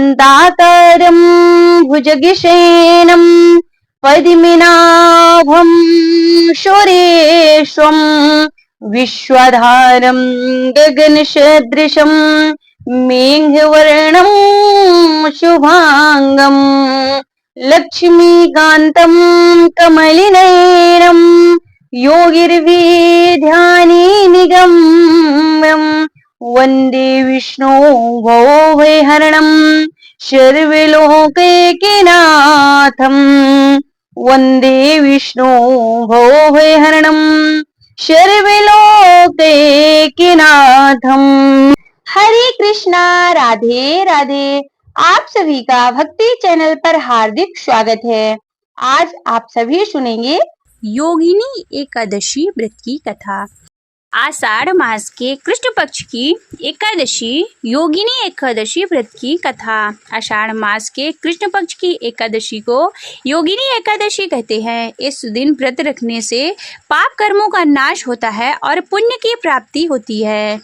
शान्ताकारं भुजगशयनं पद्मनाभं सुरेशं विश्वधारं गगनसदृशं मेघवर्णं शुभांगं लक्ष्मीकान्तं कमलनयनं योगिर्विध्यानि निगम्यं वन्दे विष्णु भवभयहरणं सर्वलोकैकनाथं वन्दे विष्णु भवभयहरणं सर्वलोकैकनाथं। हरे कृष्णा, राधे राधे। आप सभी का भक्ति चैनल पर हार्दिक स्वागत है। आज आप सभी सुनेंगे योगिनी एकादशी व्रत की कथा। आषाढ़ मास के कृष्ण पक्ष की एकादशी योगिनी एकादशी व्रत की कथा। आषाढ़ मास के कृष्ण पक्ष की एकादशी को योगिनी एकादशी कहते हैं। इस दिन व्रत रखने से पाप कर्मों का नाश होता है और पुण्य की प्राप्ति होती है।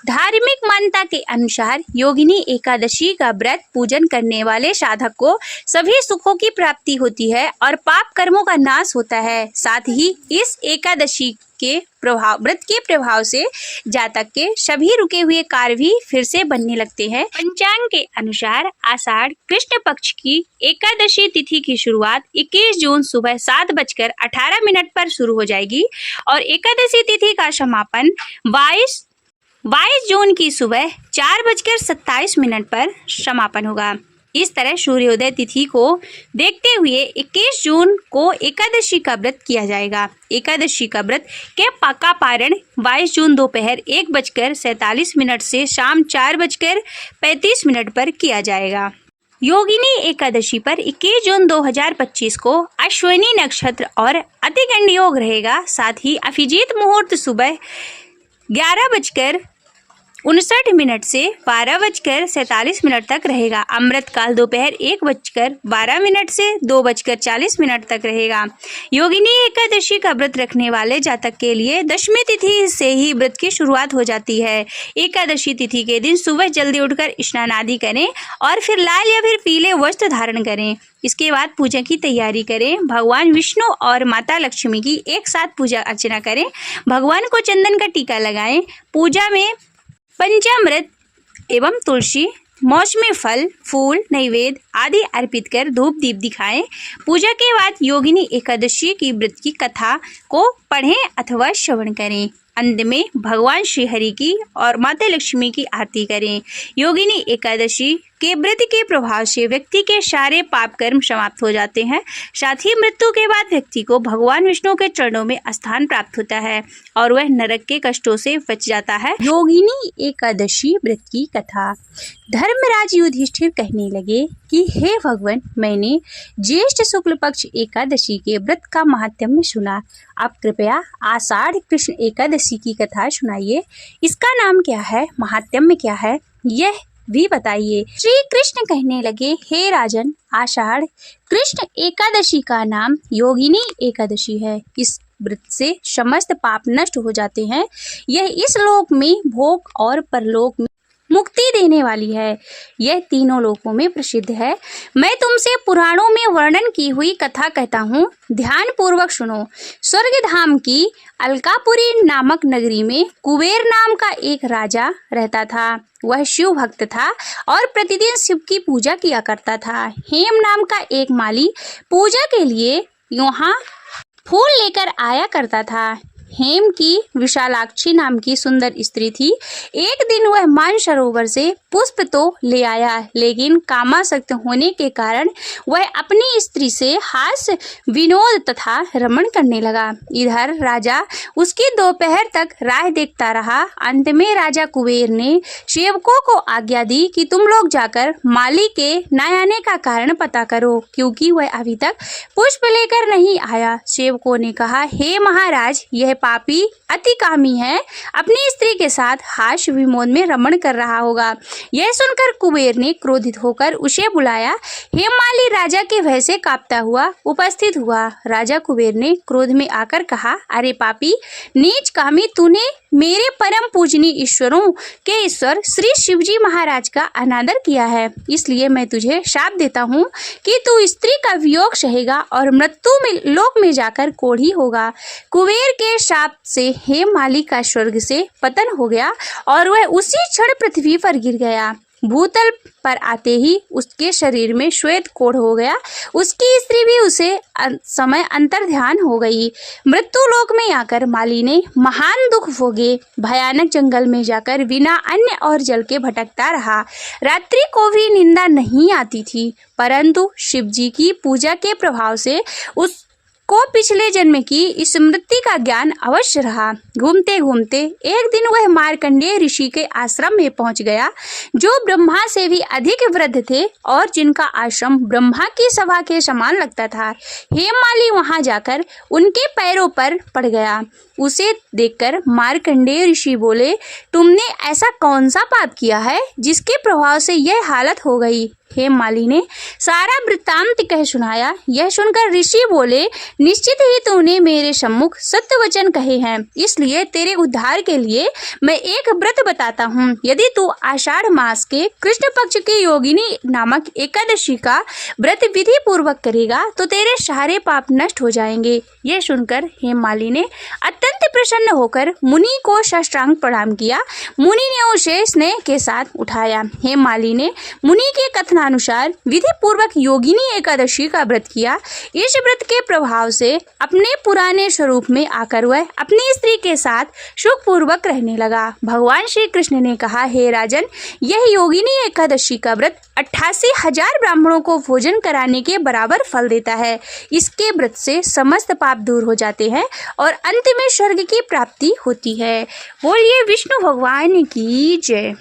धार्मिक मान्यता के अनुसार योगिनी एकादशी का व्रत पूजन करने वाले साधक को सभी सुखों की प्राप्ति होती है और पाप कर्मों का नाश होता है। साथ ही इस एकादशी के व्रत के प्रभाव से जातक के सभी रुके हुए कार्य भी फिर से बनने लगते हैं। पंचांग के अनुसार आषाढ़ कृष्ण पक्ष की एकादशी तिथि की शुरुआत 21 जून सुबह 7:18 पर शुरू हो जाएगी और एकादशी तिथि का समापन 22 जून की सुबह 4:27 पर समापन होगा। इस तरह सूर्योदय तिथि को देखते हुए 21 जून को एकादशी का व्रत किया जाएगा। एकादशी का व्रत के का पारण 22 जून दोपहर 1:47 से शाम 4:35 पर किया जाएगा। योगिनी एकादशी पर 21 जून 2025 को अश्विनी नक्षत्र और अतिगंड योग रहेगा। साथ ही अभिजीत मुहूर्त सुबह 11:59 से 12:47 तक रहेगा। अमृत काल दोपहर 1:12 से 2:40 तक रहेगा। योगिनी एकादशी का व्रत रखने वाले जातक के लिए दशमी तिथि से ही व्रत की शुरुआत हो जाती है। एकादशी तिथि के दिन सुबह जल्दी उठकर स्नान आदि करें और फिर लाल या फिर पीले वस्त्र धारण करें। इसके बाद पूजा की तैयारी करें। भगवान विष्णु और माता लक्ष्मी की एक साथ पूजा अर्चना करें। भगवान को चंदन का टीका लगाएं। पूजा में पंचामृत एवं तुलसी, मौसमी फल, फूल, नैवेद्य आदि अर्पित कर धूप दीप दिखाएं। पूजा के बाद योगिनी एकादशी की व्रत की कथा को पढ़ें अथवा श्रवण करें। अंत में भगवान श्री हरि की और माता लक्ष्मी की आरती करें। योगिनी एकादशी के व्रत के प्रभाव से व्यक्ति के सारे पाप कर्म समाप्त हो जाते हैं। साथ ही मृत्यु के बाद व्यक्ति को भगवान विष्णु के चरणों में स्थान प्राप्त होता है और वह नरक के कष्टों से बच जाता है। योगिनी एकादशी व्रत की कथा। धर्मराज युधिष्ठिर कहने लगे कि हे भगवान, मैंने ज्येष्ठ शुक्ल पक्ष एकादशी के व्रत का महात्म्य सुना। आप कृपया आषाढ़ कृष्ण एकादशी की कथा सुनाइए। इसका नाम क्या है, महात्म्य क्या है, यह भी बताइए। श्री कृष्ण कहने लगे, हे राजन, आषाढ़ कृष्ण एकादशी का नाम योगिनी एकादशी है। इस व्रत से समस्त पाप नष्ट हो जाते हैं। यह इस लोक में भोग और परलोक में मुक्ति देने वाली है। यह तीनों लोकों में प्रसिद्ध है। मैं तुमसे पुराणों में वर्णन की हुई कथा कहता हूँ, ध्यान पूर्वक सुनो। स्वर्ग धाम की अलकापुरी नामक नगरी में कुबेर नाम का एक राजा रहता था। वह शिव भक्त था और प्रतिदिन शिव की पूजा किया करता था। हेम नाम का एक माली पूजा के लिए यहाँ फूल लेकर आया करता था। हेम की विशालाक्षी नाम की सुंदर स्त्री थी। एक दिन वह मानसरोवर से पुष्प तो ले आया, लेकिन कामासक्त होने के कारण वह अपनी स्त्री से हास्य विनोद तथा रमण करने लगा। इधर राजा उसकी दोपहर तक राह देखता रहा। अंत में राजा कुबेर ने सेवकों को आज्ञा दी कि तुम लोग जाकर माली के न आने का कारण पता करो, क्योंकि वह अभी तक पुष्प लेकर नहीं आया। सेवकों ने कहा, हे महाराज, यह पापी अति कामी है, अपनी स्त्री के साथ हास्य विनोद में रमण कर रहा होगा। यह सुनकर कुबेर ने क्रोधित होकर उसे बुलाया। हेममाली राजा के भय से कांपता हुआ उपस्थित हुआ। राजा कुबेर ने क्रोध में आकर कहा, अरे पापी, नीच कामी, तूने मेरे परम पूजनीय ईश्वरों के ईश्वर श्री शिवजी महाराज का अनादर किया है, इसलिए मैं तुझे शाप देता हूँ कि तू स्त्री का वियोग सहेगा और मृत्यु में लोक में जाकर कोढ़ी होगा। कुबेर के शाप से हेममाली का स्वर्ग से पतन हो गया और वह उसी क्षण पृथ्वी पर गिर गया। भूतल पर आते ही उसके शरीर में श्वेत कोढ़ हो गया। उसकी स्त्री भी उसे समय अंतर ध्यान हो गई। मृत्यु लोक में आकर माली ने महान दुख भोगे। भयानक जंगल में जाकर बिना अन्न और जल के भटकता रहा। रात्रि को भी निंदा नहीं आती थी, परंतु शिव जी की पूजा के प्रभाव से उस को पिछले जन्म की स्मृति का ज्ञान अवश्य रहा। घूमते घूमते एक दिन वह मार्कंडेय ऋषि के आश्रम में पहुंच गया, जो ब्रह्मा से भी अधिक वृद्ध थे और जिनका आश्रम ब्रह्मा की सभा के समान लगता था। हेममाली वहां जाकर उनके पैरों पर पड़ गया। उसे देखकर मार्कंडेय ऋषि बोले, तुमने ऐसा कौन सा पाप किया है जिसके प्रभाव से यह हालत हो गई? हेममाली ने सारा वृत्तांत कह सुनाया। यह सुनकर ऋषि बोले, निश्चित ही तूने मेरे सम्मुख सत्य वचन कहे हैं, इसलिए तेरे उद्धार के लिए मैं एक व्रत बताता हूँ। यदि तू आषाढ़ मास के कृष्ण पक्ष की योगिनी नामक एकादशी का व्रत विधि पूर्वक करेगा तो तेरे सारे पाप नष्ट हो जाएंगे। यह सुनकर हेममाली ने अत्यंत प्रसन्न होकर मुनि को साष्टांग प्रणाम किया। मुनि ने उसे स्नेह के साथ उठाया। हेममाली ने मुनि के कथनानुसार विधि पूर्वक योगिनी एकादशी का व्रत किया। इस व्रत के प्रभाव से अपने पुराने स्वरूप में आकर वह अपनी स्त्री के साथ सुख पूर्वक रहने लगा। भगवान श्री कृष्ण ने कहा, हे राजन, यह योगिनी एकादशी का व्रत 88,000 ब्राह्मणों को भोजन कराने के बराबर फल देता है। इसके व्रत से समस्त पाप दूर हो जाते हैं और अंत में स्वर्ग की प्राप्ति होती है। बोलिए विष्णु भगवान की जय।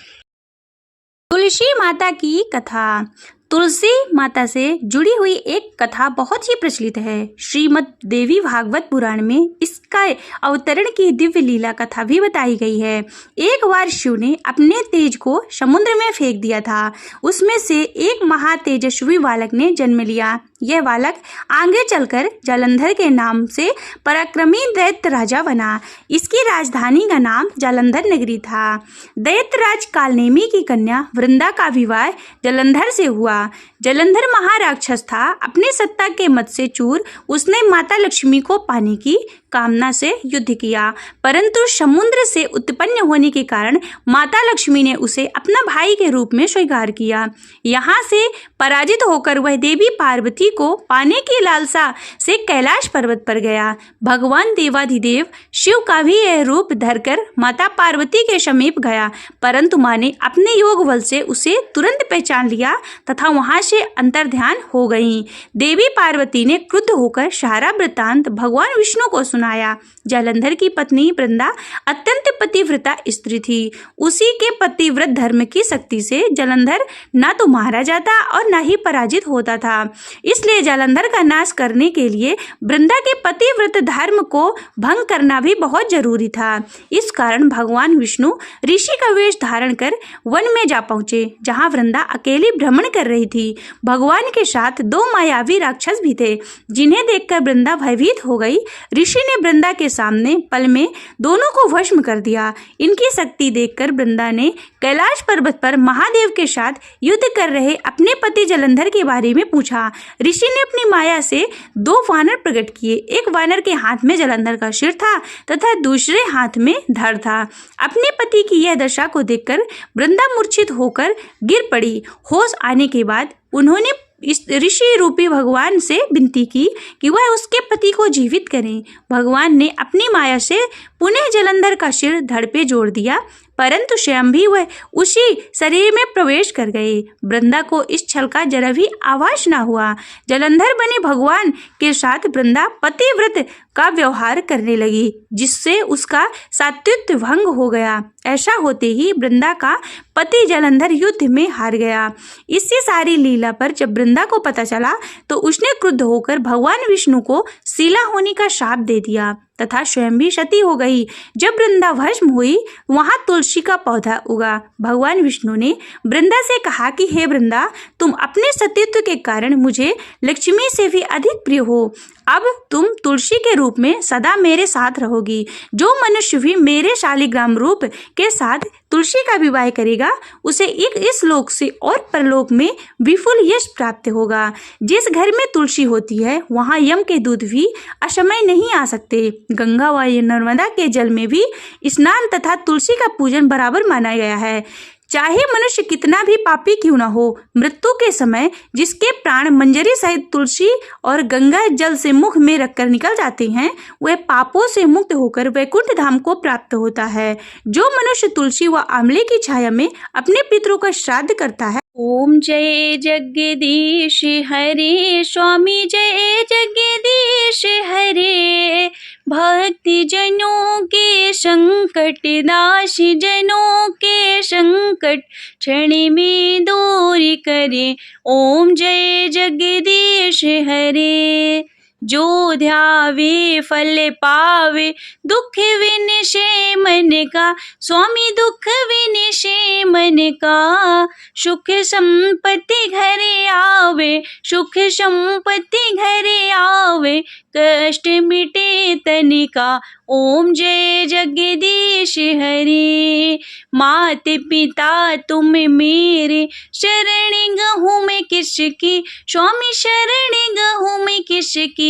तुलसी माता की कथा। तुलसी माता से जुड़ी हुई एक कथा बहुत ही प्रचलित है। श्रीमद् देवी भागवत पुराण में इसका अवतरण की दिव्य लीला कथा भी बताई गई है। एक बार शिव ने अपने तेज को समुद्र में फेंक दिया था। उसमें से एक महातेजस्वी बालक ने जन्म लिया। यह बालक आगे चलकर जालंधर के नाम से पराक्रमी दैत्य राजा बना। इसकी राजधानी का नाम जालंधर नगरी था। दैत्यराज कालनेमी की कन्या वृंदा का विवाह जालंधर से हुआ। जालंधर महाराक्षस था। अपने सत्ता के मद से चूर उसने माता लक्ष्मी को पाने की कामना से युद्ध किया, परंतु समुद्र से उत्पन्न होने के कारण माता लक्ष्मी ने उसे अपना भाई के रूप में स्वीकार किया। यहाँ से पराजित होकर वह देवी पार्वती को पाने की लालसा से कैलाश पर्वत पर गया। भगवान देवाधिदेव शिव का भी यह रूप धरकर माता पार्वती के समीप गया, परंतु माँ ने अपने योग बल से उसे तुरंत पहचान लिया तथा वहां से अंतर्ध्यान हो गईं। देवी पार्वती ने क्रुद्ध होकर सारा वृत्तांत भगवान विष्णु को सुनाया। जालंधर की पत्नी वृंदा अत्यंत पतिव्रता स्त्री थी। उसी के पतिव्रत धर्म की शक्ति से जालंधर न तो मारा जाता और न ही पराजित होता था। इसलिए जालंधर का नाश करने के लिए वृंदा के पतिव्रत धर्म को भंग करना भी बहुत जरूरी था। इस कारण भगवान विष्णु ऋषि का वेश धारण कर वन में जा पहुंचे, जहां वृंदा अकेली भ्रमण कर रही थी। भगवान के साथ 2 मायावी राक्षस भी थे, जिन्हें देखकर वृंदा भयभीत हो गई। ऋषि ने वृंदा के सामने पल में दोनों को भस्म कर दिया। इनकी शक्ति देखकर वृंदा ने कैलाश पर्वत पर महादेव के साथ युद्ध कर रहे अपने पति जालंधर के बारे में पूछा। ऋषि ने अपनी माया से 2 वानर प्रकट किए। एक वानर के हाथ में जालंधर का सिर था तथा दूसरे हाथ में धड़ था। अपने पति की यह दशा को देखकर वृंदा मूर्छित होकर गिर पड़ी। होश आने के बाद उन्होंने इस ऋषि रूपी भगवान से विनती की कि वह उसके पति को जीवित करें। भगवान ने अपनी माया से पुनः जालंधर का सिर धड़ पे जोड़ दिया, परंतु स्वयं भी वह उसी शरीर में प्रवेश कर गए। वृंदा को इस छल का जरा भी आभास न हुआ। जालंधर बने भगवान के साथ वृंदा पतिव्रत का व्यवहार करने लगी, जिससे उसका सात्वित्व भंग हो गया। ऐसा होते ही वृंदा का पति जालंधर युद्ध में हार गया। इसी सारी लीला पर जब वृंदा को पता चला तो उसने क्रुद्ध होकर भगवान विष्णु को शीला होने का शाप दे दिया। तथा स्वयं भी सती हो गई। जब वृंदा भस्म हुई वहाँ तुलसी का पौधा उगा। भगवान विष्णु ने वृंदा से कहा कि हे वृंदा, तुम अपने सतीत्व के कारण मुझे लक्ष्मी से भी अधिक प्रिय हो। अब तुम तुलसी के रूप में सदा मेरे साथ रहोगी। जो मनुष्य भी मेरे शालिग्राम रूप के साथ तुलसी का विवाह करेगा उसे इस लोक से और परलोक में विपुल यश प्राप्त होगा। जिस घर में तुलसी होती है वहाँ यम के दूत भी असमय नहीं आ सकते। गंगा व नर्मदा के जल में भी स्नान तथा तुलसी का पूजन बराबर माना गया है। चाहे मनुष्य कितना भी पापी क्यों न हो, मृत्यु के समय जिसके प्राण मंजरी सहित तुलसी और गंगा जल से मुख में रखकर निकल जाते हैं वह पापों से मुक्त होकर वैकुंठ धाम को प्राप्त होता है। जो मनुष्य तुलसी व आंवले की छाया में अपने पितरों का श्राद्ध करता है। ओम जय जगदीश हरे, स्वामी जय जगदीश हरे। भक्ति जनों के संकट नाश, जनों के संकट क्षण में दूर करे। ओम जय जगदीश हरे। जो ध्यावे फल पावे, दुख विनशे मन का, स्वामी दुख विनशे मन का। सुख संपत्ति घरे आवे, सुख संपत्ति घरे आवे, कष्ट मिटे तनिका। ओम जय जगदीश हरे। मात पिता तुम मेरे, शरण गहूँ मैं किसकी, स्वामी शरण गहूँ मैं किसकी।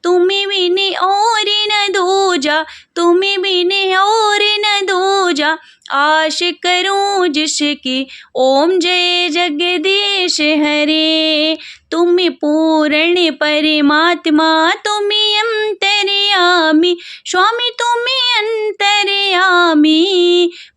तुम्हें बिने और न दूजा, तुम्हें बिने और न दूजा, आश करूं जिसकी। ओम जय जगदीश हरे। तुम पूर्ण परमात्मा, तुम अंतर्यामी, स्वामी तुम अंतर्यामी।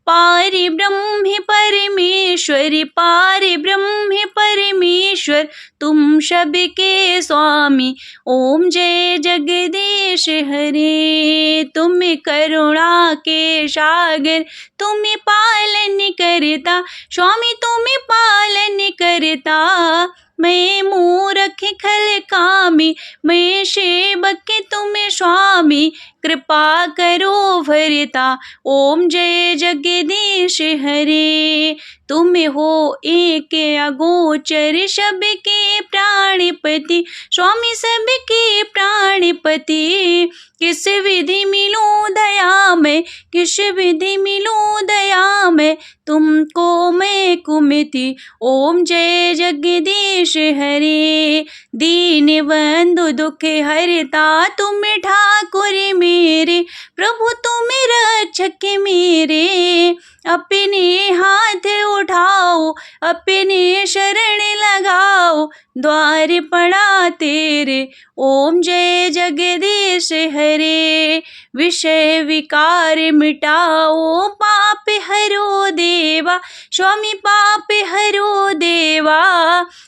पार ब्रह्म परमेश्वर, पार ब्रह्म परमेश्वर, तुम सबके स्वामी। ओम जय जगदीश हरे। तुम करुणा के सागर, तुम पालन करता, स्वामी तुम पालन करता। मैं मूर्ख खल कामी, मैं सेवक तुम स्वामी, कृपा करो भरता। ओम जय जगदीश हरे। तुम हो एक अगोचर, सबके प्राणपति, स्वामी सबके प्राणपति। किस विधि मिलूं दया में, किस विधि मिलूं दया में, तुमको मैं कुमति। ओम जय जगदीश हरे। दीन बंधु दुख हरता, तुम ठाकुर मेरे, प्रभु तुम रक्षक मेरे। अपने हाथ उठाओ, अपने शरण लगाओ, द्वार पड़ा तेरे। ओम जय जगदीश हरे। विषय विकार मिटाओ, पाप हरो देवा, स्वामी पाप हरो देवा।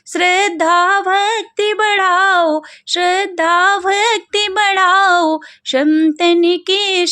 श्रद्धा भक्ति बढ़ाओ, श्रद्धा भक्ति बढ़ाओ, संतन के